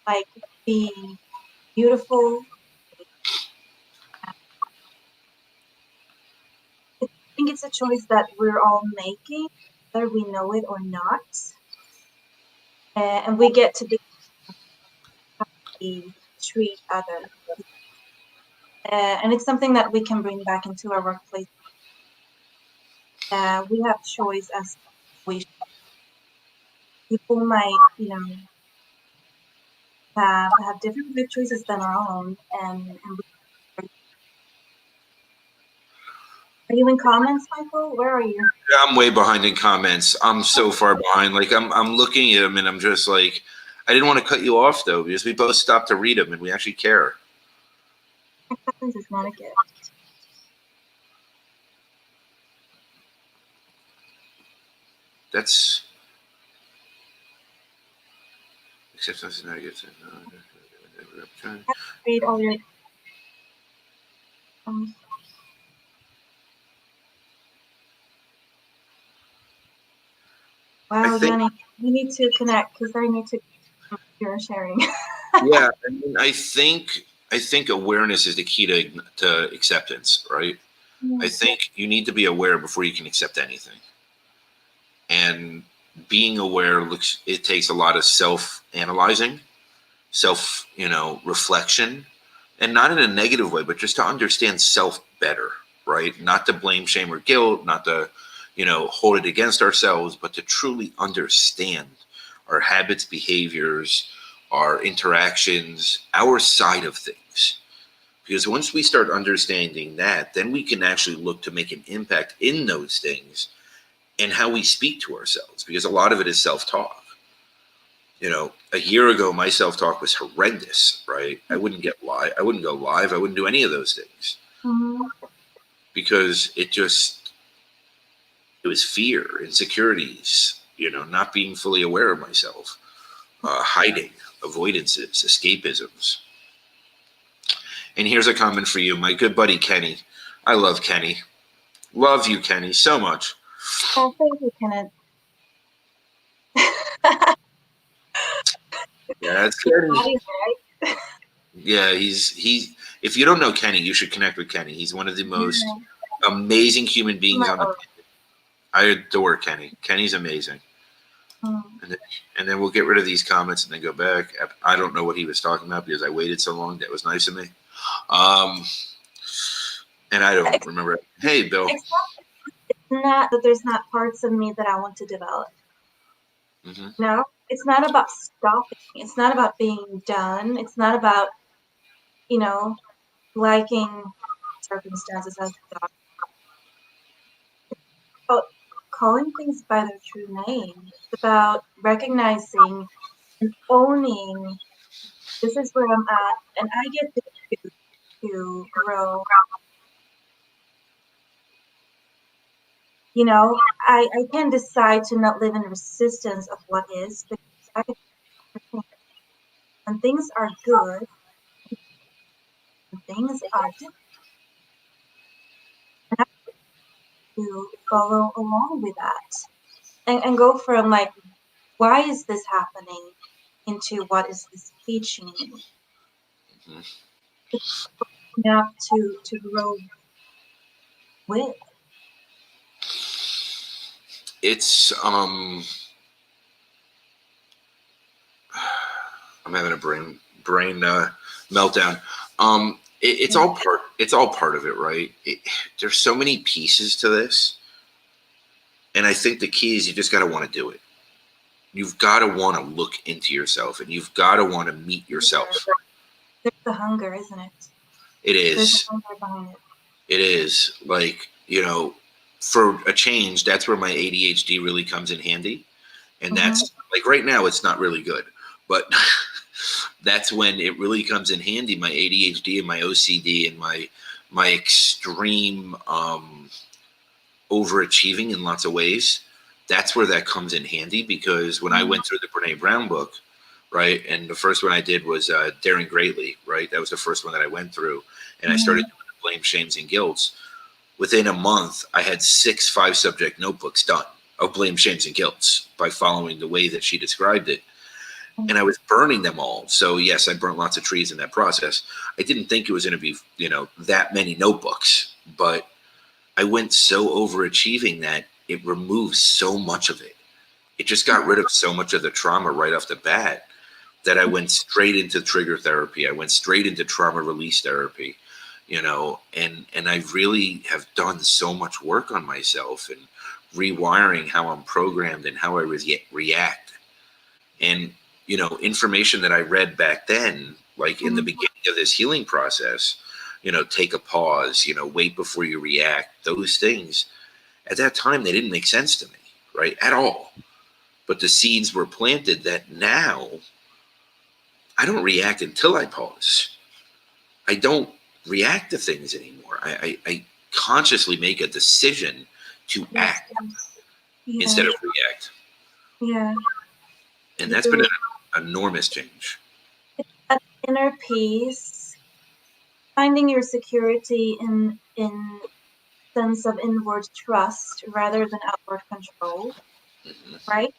Speaker 2: like being beautiful. I think it's a choice that we're all making, whether we know it or not. And we get to how we treat others. And it's something that we can bring back into our workplace. We have choice as we people might, have different life choices than our own. And are you in comments, Michael? Where are you?
Speaker 1: I'm way behind in comments. I'm so far behind. Like I'm looking at them and I'm just like, I didn't want to cut you off though, because we both stopped to read them and we actually care.
Speaker 2: Acceptance is not a gift.
Speaker 1: That's acceptance is not a gift.
Speaker 2: Read all your um,
Speaker 1: I
Speaker 2: wow,
Speaker 1: think,
Speaker 2: Jenny, we need to connect because I need to hear sharing.
Speaker 1: yeah, I mean, I think awareness is the key to acceptance, right? I think you need to be aware before you can accept anything. And being aware it takes a lot of self-analyzing, reflection, and not in a negative way, but just to understand self better, right? Not to blame, shame, or guilt, not to, hold it against ourselves, but to truly understand our habits, behaviors, our interactions, our side of things. Because once we start understanding that, then we can actually look to make an impact in those things and how we speak to ourselves, because a lot of it is self-talk. A year ago, my self-talk was horrendous, right? I wouldn't get live. I wouldn't go live. I wouldn't do any of those things because it was fear, insecurities, not being fully aware of myself, hiding, avoidances, escapisms. And here's a comment for you, my good buddy, Kenny. I love Kenny. Love you, Kenny, so much.
Speaker 2: Oh, thank you, Kenneth.
Speaker 1: Yeah, that's Kenny.
Speaker 2: Right?
Speaker 1: Yeah, he. If you don't know Kenny, you should connect with Kenny. He's one of the most amazing human beings
Speaker 2: My
Speaker 1: on the planet. I adore Kenny. Kenny's amazing.
Speaker 2: Mm.
Speaker 1: And then we'll get rid of these comments and then go back. I don't know what he was talking about because I waited so long. That was nice of me. Um, and I don't remember. Hey, Bill.
Speaker 2: It's not that there's not parts of me that I want to develop.
Speaker 1: Hmm.
Speaker 2: No, it's not about stopping. It's not about being done. It's not about, you know, liking circumstances as they are. It's about calling things by their true name. It's about recognizing and owning this is where I'm at, and I get to choose to grow. I can decide to not live in resistance of what is, but I when things are good and things are different, and I have to follow along with that and go from like, why is this happening into what is this teaching me?
Speaker 1: Hmm.
Speaker 2: Enough to grow with.
Speaker 1: It's I'm having a brain meltdown. It's all part. It's all part of it, right? There's so many pieces to this, and I think the key is you just got to want to do it. You've got to want to look into yourself, and you've got to want to meet yourself.
Speaker 2: There's the hunger, isn't it?
Speaker 1: It
Speaker 2: There's the
Speaker 1: is.
Speaker 2: hunger behind it.
Speaker 1: It is like for a change. That's where my ADHD really comes in handy, and
Speaker 2: Mm-hmm.
Speaker 1: that's like right now it's not really good, but that's when it really comes in handy. My ADHD and my OCD and my extreme overachieving in lots of ways. That's where that comes in handy because when I went through the Brene Brown book, right, and the first one I did was Daring Greatly, right. That was the first one that I went through, and I started
Speaker 2: Mm-hmm.
Speaker 1: doing the blame, shames, and guilts. Within a month, I had 6 5-subject notebooks done of blame, shames, and guilts by following the way that she described it. And I was burning them all. So yes, I burnt lots of trees in that process. I didn't think it was going to be, that many notebooks, but I went so overachieving that it removed so much of it. It just got rid of so much of the trauma right off the bat that I went straight into trigger therapy. I went straight into trauma release therapy, and I really have done so much work on myself and rewiring how I'm programmed and how I react. And, information that I read back then, like in the beginning of this healing process, take a pause, wait before you react, those things at that time, they didn't make sense to me, right? At all. But the seeds were planted that now I don't react until I pause. I don't react to things anymore. I consciously make a decision to
Speaker 2: Yes.
Speaker 1: act
Speaker 2: Yeah.
Speaker 1: instead of react.
Speaker 2: Yeah.
Speaker 1: And that's been
Speaker 2: You
Speaker 1: an enormous change.
Speaker 2: That inner peace, finding your security in sense of inward trust rather than outward control,
Speaker 1: Hmm.
Speaker 2: right?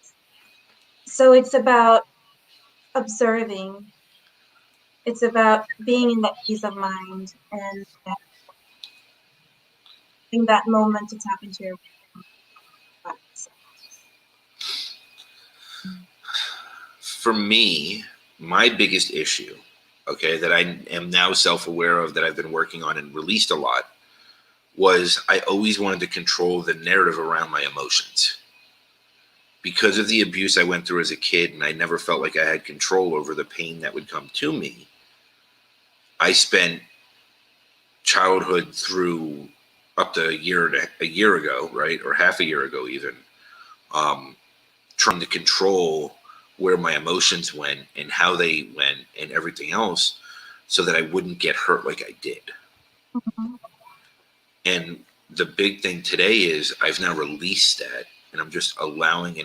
Speaker 2: So it's about observing. It's about being in that peace of mind and in that moment to tap into your thoughts.
Speaker 1: For me, my biggest issue, okay, that I am now self aware of that I've been working on and released a lot was I always wanted to control the narrative around my emotions. Because of the abuse I went through as a kid and I never felt like I had control over the pain that would come to me, I spent childhood through up to a year ago, right, or half a year ago even, um, trying to control where my emotions went and how they went and everything else, so that I wouldn't get hurt like I did.
Speaker 2: Mhm.
Speaker 1: And the big thing today is I've now released that, and I'm just allowing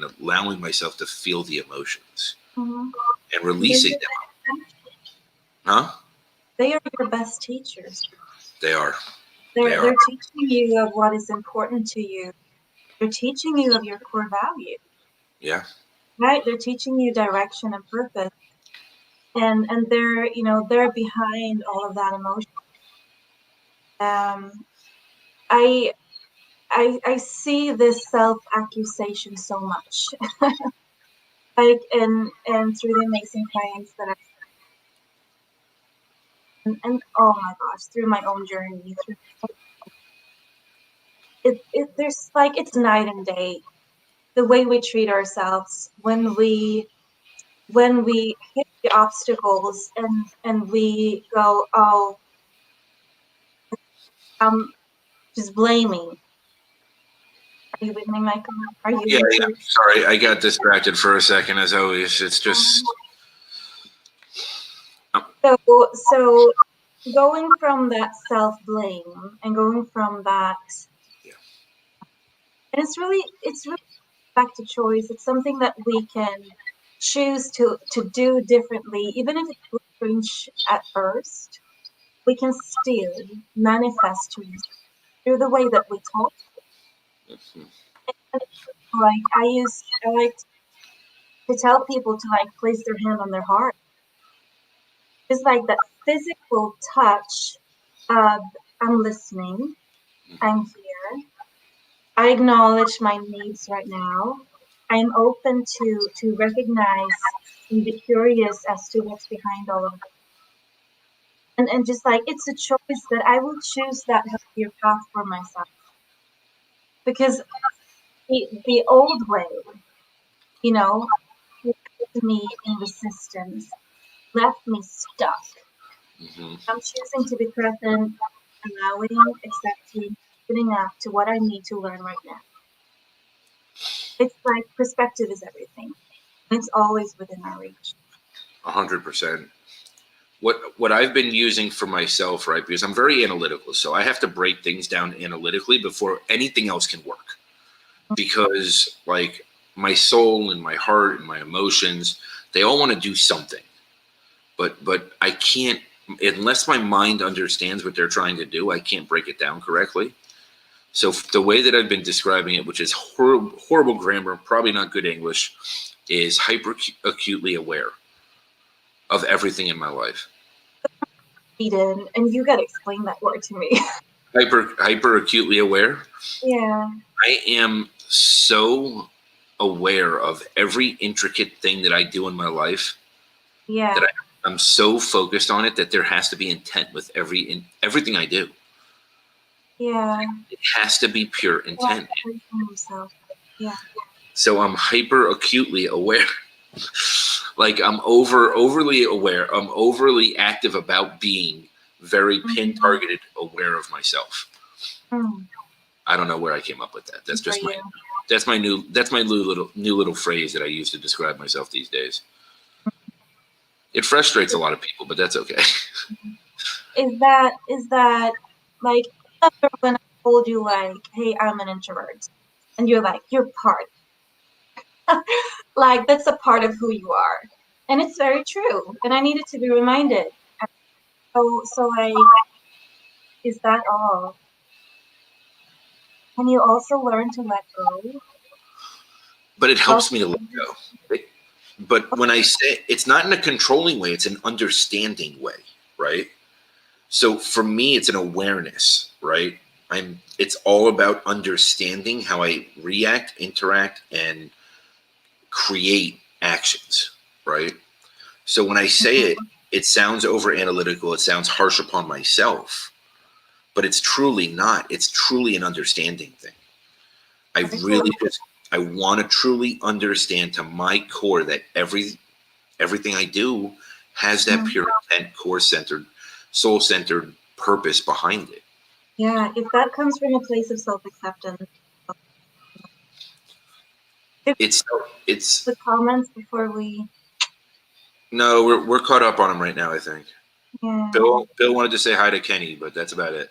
Speaker 1: myself to feel the emotions
Speaker 2: Mhm.
Speaker 1: and
Speaker 2: They're
Speaker 1: releasing
Speaker 2: your
Speaker 1: them.
Speaker 2: best
Speaker 1: Huh?
Speaker 2: They are your best teachers.
Speaker 1: They are. They
Speaker 2: They're
Speaker 1: are.
Speaker 2: they're teaching you of what is important to you. They're teaching you of your core value,
Speaker 1: Yeah.
Speaker 2: right? They're teaching you direction and purpose, and they're behind all of that emotion. Um, I I see this self accusation so much. like and through the amazing clients that and oh my gosh, through my own journey, through it there's like it's night and day the way we treat ourselves when we hit the obstacles and we go, oh, I'm just blaming. Are you with me, Michael? Are you
Speaker 1: Yeah,
Speaker 2: with
Speaker 1: yeah.
Speaker 2: me?
Speaker 1: Sorry, I got distracted for a second, as always. It's just.
Speaker 2: So going from that self blame and going from that,
Speaker 1: Yeah.
Speaker 2: and it's really back to choice. It's something that we can choose to do differently, even if it feels strange at first. We can still manifest change through the way that we talk.
Speaker 1: Mhm.
Speaker 2: Like I like to tell people to like place their hand on their heart. It's like that physical touch of I'm listening, I'm here, I acknowledge my needs right now. I'm open to recognize and be curious as to what's behind all of it. And just like it's a choice that I will choose that healthier path for myself. Because the old way, you know, left me in resistance, left me stuck.
Speaker 1: Mhm.
Speaker 2: I'm choosing to be present, allowing, accepting, opening up to what I need to learn right now. It's like perspective is everything. And it's always within our reach.
Speaker 1: 100%. What I've been using for myself, right? Because I'm very analytical, so I have to break things down analytically before anything else can work. Because like my soul and my heart and my emotions, they all want to do something, but I can't unless my mind understands what they're trying to do. I can't break it down correctly. So the way that I've been describing it, which is horrible grammar, probably not good English, is hyper acutely aware of everything in my life.
Speaker 2: Eden, and you gotta explain that word to me.
Speaker 1: Hyper acutely aware.
Speaker 2: Yeah,
Speaker 1: I am so aware of every intricate thing that I do in my life
Speaker 2: yeah,
Speaker 1: that I'm so focused on it that there has to be intent with everything I do.
Speaker 2: yeah.
Speaker 1: It has to be pure
Speaker 2: Like
Speaker 1: intent.
Speaker 2: praising himself. Yeah.
Speaker 1: So I'm hyper acutely aware. Like I'm overly aware. I'm overly active about being very pin
Speaker 2: Mm-hmm.
Speaker 1: targeted aware of myself.
Speaker 2: Mm.
Speaker 1: I don't know where I came up with that.
Speaker 2: Good
Speaker 1: That's
Speaker 2: for
Speaker 1: just
Speaker 2: you.
Speaker 1: my new little phrase that I use to describe myself these days. It frustrates a lot of people, but that's okay.
Speaker 2: Is that like remember when I told you like, hey, I'm an introvert, and you're like, you're part, like that's a part of who you are, and it's very true. And I needed to be reminded. So like, is that all? Can you also learn to let go?
Speaker 1: But it helps
Speaker 2: Also,
Speaker 1: me to let go. But when I say it's not in a controlling way, it's an understanding way, right? So for me, it's an awareness, right? It's all about understanding how I react, interact, and create actions, right? So when I say it, it sounds over analytical, it sounds harsh upon myself, but it's truly not. It's truly an understanding thing. I
Speaker 2: very true.
Speaker 1: really just I want to truly understand to my core that everything I do has that
Speaker 2: Mm.
Speaker 1: pure intent, core centered, soul centered purpose behind it.
Speaker 2: Yeah, if that comes from a place of self acceptance. If
Speaker 1: It's it's
Speaker 2: the comments before we,
Speaker 1: no, we're caught up on him right now. I think
Speaker 2: yeah.
Speaker 1: Bill wanted to say hi to Kenny, but that's about it.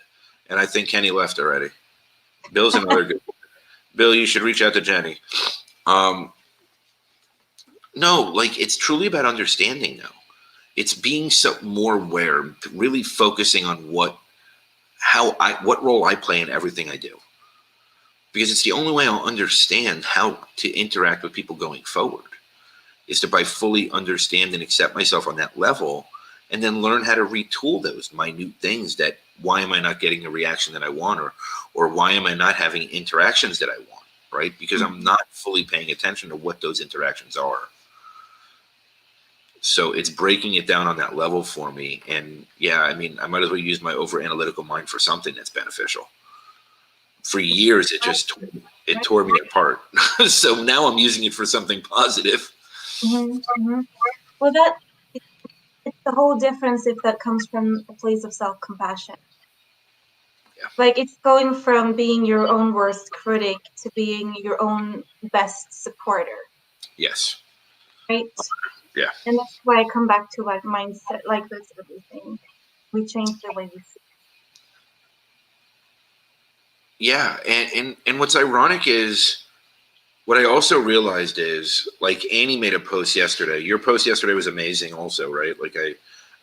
Speaker 1: And I think Kenny left already. Bill's another good. Bill, you should reach out to Jenny. Um, no, like it's truly about understanding now. It's being so more aware, really focusing on what role I play in everything I do. Because it's the only way I'll understand how to interact with people going forward is to by fully understand and accept myself on that level and then learn how to retool those minute things that why am I not getting the reaction that I want or why am I not having interactions that I want, right? Because I'm
Speaker 2: Mhm.
Speaker 1: not fully paying attention to what those interactions are. So it's breaking it down on that level for me. And yeah, I mean, I might as well use my over analytical mind for something that's beneficial. For years, it tore me apart. So now I'm using it for something positive.
Speaker 2: Well, it's a whole difference if that comes from a place of self-compassion.
Speaker 1: Yeah.
Speaker 2: Like it's going from being your own worst critic to being your own best supporter.
Speaker 1: Yes.
Speaker 2: Right?
Speaker 1: Yeah.
Speaker 2: And that's why I come back to like mindset, like that's everything. We change the way we see.
Speaker 1: Yeah. And what's ironic is what I also realized is like Annie made a post yesterday. Your post yesterday was amazing also, right? Like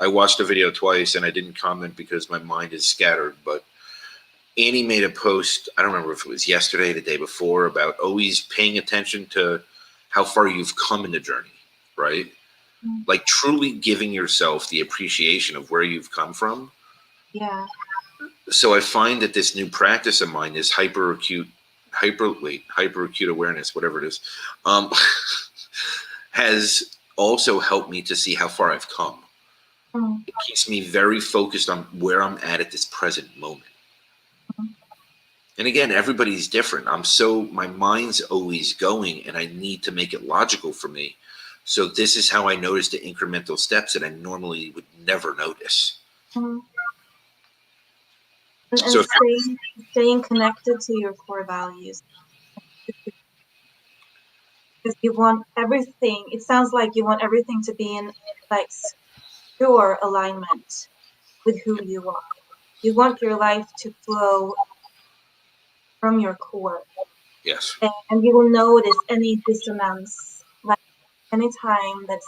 Speaker 1: I watched the video twice and I didn't comment because my mind is scattered, but Annie made a post, I don't remember if it was yesterday, the day before, about always paying attention to how far you've come in the journey, right?
Speaker 2: Mm-hmm.
Speaker 1: Like truly giving yourself the appreciation of where you've come from.
Speaker 2: Yeah.
Speaker 1: So I find that this new practice of mine is hyper acute awareness, whatever it is, has also helped me to see how far I've come.
Speaker 2: Mm-hmm.
Speaker 1: It keeps me very focused on where I'm at this present moment. And again, everybody's different. My mind's always going and I need to make it logical for me. So this is how I notice the incremental steps that I normally would never notice.
Speaker 2: Mm-hmm. And
Speaker 1: So
Speaker 2: staying connected to your core values. Because you want everything, it sounds like you want everything to be in like pure alignment with who you are. You want your life to flow from your core.
Speaker 1: yes.
Speaker 2: And you will notice any dissonance, like anytime that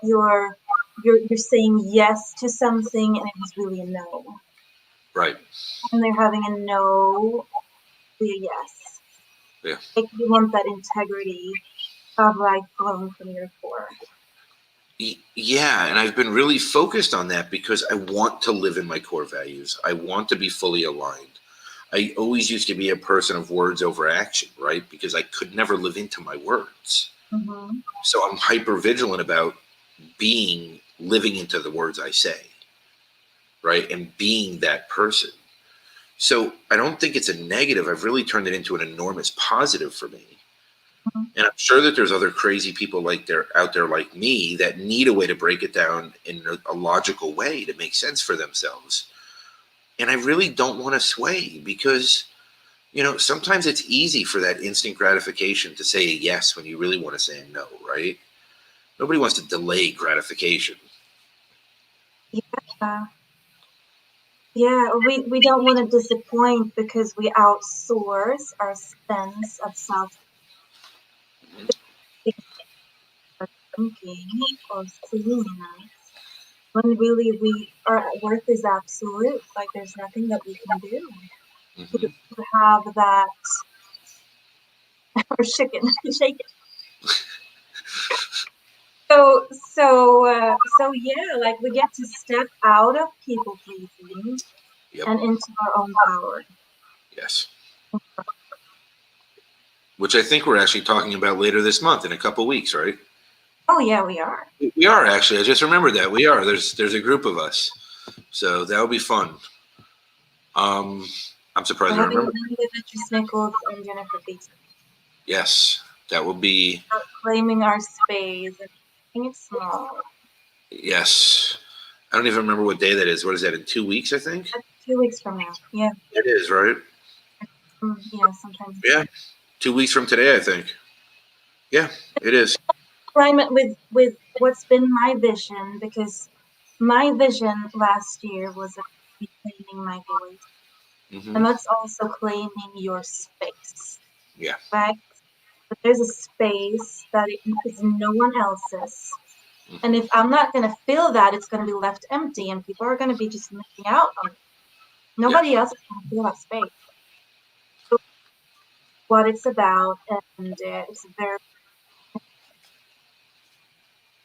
Speaker 2: you're saying yes to something and it was really a no.
Speaker 1: Right.
Speaker 2: And they're having a no to a yes.
Speaker 1: Yeah.
Speaker 2: Like you want that integrity of like flowing from your core.
Speaker 1: Yeah, and I've been really focused on that because I want to live in my core values. I want to be fully aligned. I always used to be a person of words over action, right? Because I could never live into my words.
Speaker 2: Mm-hmm.
Speaker 1: So I'm hyper vigilant about living into the words I say, right? And being that person. So I don't think it's a negative. I've really turned it into an enormous positive for me.
Speaker 2: Mm-hmm.
Speaker 1: And I'm sure that there's other crazy people out there like me that need a way to break it down in a logical way to make sense for themselves. And I really don't want to sway because, sometimes it's easy for that instant gratification to say a yes when you really want to say a no, right? Nobody wants to delay gratification.
Speaker 2: Yeah. Yeah, we don't want to disappoint because we outsource our sense of self thinking or seeing in us. When really our worth is absolute, like there's nothing that we can do
Speaker 1: Mm-hmm.
Speaker 2: to have that or shake it. So yeah, like we get to step out of people pleasing
Speaker 1: Yep.
Speaker 2: and into our own power.
Speaker 1: Yes. Which I think we're actually talking about later this month in a couple weeks, right?
Speaker 2: Oh yeah, we are.
Speaker 1: We are actually. I just remembered that we are. There's a group of us, so that'll be fun. I'm surprised I
Speaker 2: Having
Speaker 1: remember.
Speaker 2: Beatrice Nichols and Jennifer Beaton.
Speaker 1: Yes, that will be.
Speaker 2: Claiming our space and making it small.
Speaker 1: Yes, I don't even remember what day that is. What is that in 2 weeks? I think
Speaker 2: That's 2 weeks from now. Yeah.
Speaker 1: it is, right?
Speaker 2: Yeah, sometimes.
Speaker 1: Yeah, 2 weeks from today, I think. Yeah, it is.
Speaker 2: Alignment with what's been my vision, because my vision last year was claiming my voice,
Speaker 1: Mm-hmm.
Speaker 2: and that's also claiming your space.
Speaker 1: Yeah.
Speaker 2: Right. But there's a space that is no one else's.
Speaker 1: Mm-hmm.
Speaker 2: And if I'm not going to fill that, it's going to be left empty and people are going to be just missing out on it. Nobody else is going to fill that space. So what it's about, and it's very,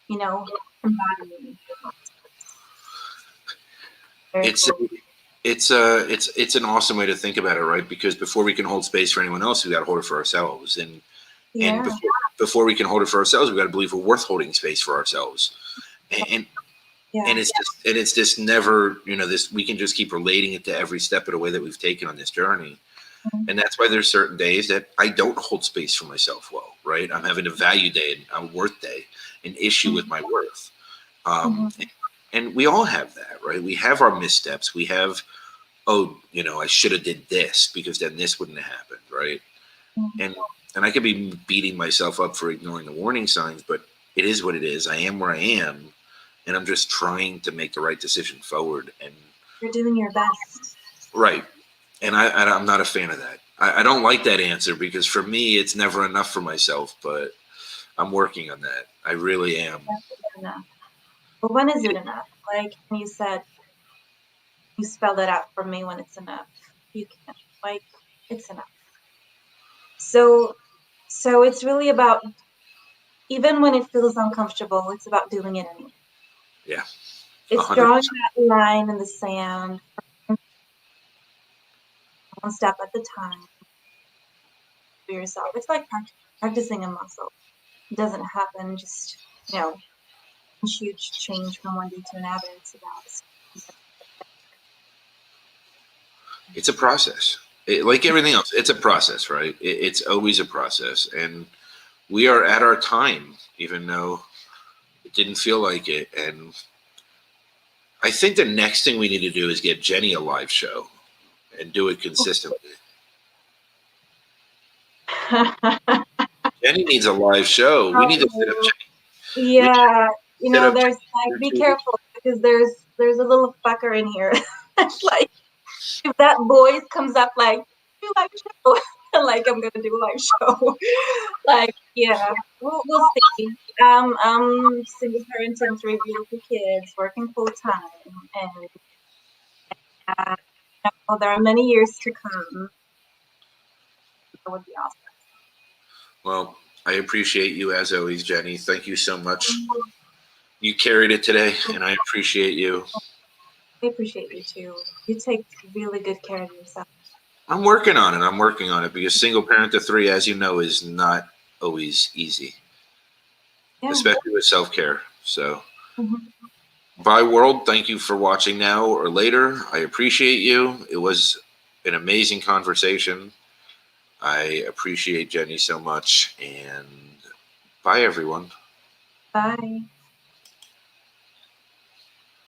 Speaker 2: embodying. Very
Speaker 1: It's
Speaker 2: cool.
Speaker 1: it's an awesome way to think about it, right? Because before we can hold space for anyone else, we got to hold it for ourselves. And
Speaker 2: Yeah.
Speaker 1: before we can hold it for ourselves, we got to believe we're worth holding space for ourselves. And
Speaker 2: Yeah.
Speaker 1: and it's just never, this, we can just keep relating it to every step of the way that we've taken on this journey.
Speaker 2: Mhm.
Speaker 1: And that's why there's certain days that I don't hold space for myself well, right? I'm having a value day, a worth day, an issue with my worth.
Speaker 2: Mhm.
Speaker 1: And we all have that, right? We have our missteps. We have, oh, I should have did this because then this wouldn't have happened, right?
Speaker 2: Mhm.
Speaker 1: And I could be beating myself up for ignoring the warning signs, but it is what it is. I am where I am, and I'm just trying to make the right decision forward. And
Speaker 2: You're doing your best.
Speaker 1: right, and I'm not a fan of that. I don't like that answer because for me, it's never enough for myself. But I'm working on that. I really am.
Speaker 2: That's good enough. But when is it enough? Like you said, you spelled it out for me when it's enough. You can like it's enough. So it's really about, even when it feels uncomfortable, it's about doing it anyway.
Speaker 1: Yeah,
Speaker 2: It's
Speaker 1: 100%.
Speaker 2: drawing that line in the sand, one step at a time for yourself. It's like practicing a muscle. It doesn't happen just, huge change from one day to another. It's about
Speaker 1: It's a process. Like everything else, it's a process, right? It's always a process, and we are at our time, even though it didn't feel like it. And I think the next thing we need to do is get Jenny a live show and do it consistently. Jenny needs a live show. We need to set up.
Speaker 2: Oh,
Speaker 1: We need
Speaker 2: yeah,
Speaker 1: to set up
Speaker 2: there's like, be
Speaker 1: Jenny.
Speaker 2: careful because there's a little fucker in here. It's like if that voice comes up like do live show, like I'm gonna do a live show. Like, yeah, we'll see. Single parent and three beautiful kids, working full time, and uh, there are many years to come. That would be
Speaker 1: Well, I appreciate you as always, Jenny. Thank you so much.
Speaker 2: awesome.
Speaker 1: You carried it today, and I appreciate you.
Speaker 2: I appreciate you too. You take really good care of yourself.
Speaker 1: I'm working on it. I'm working on it because single parent to three, as you know, is not always easy,
Speaker 2: Yeah.
Speaker 1: especially with self care. So,
Speaker 2: Mhm.
Speaker 1: bye, world. Thank you for watching now or later. I appreciate you. It was an amazing conversation. I appreciate Jenny so much. And bye, everyone.
Speaker 2: Bye.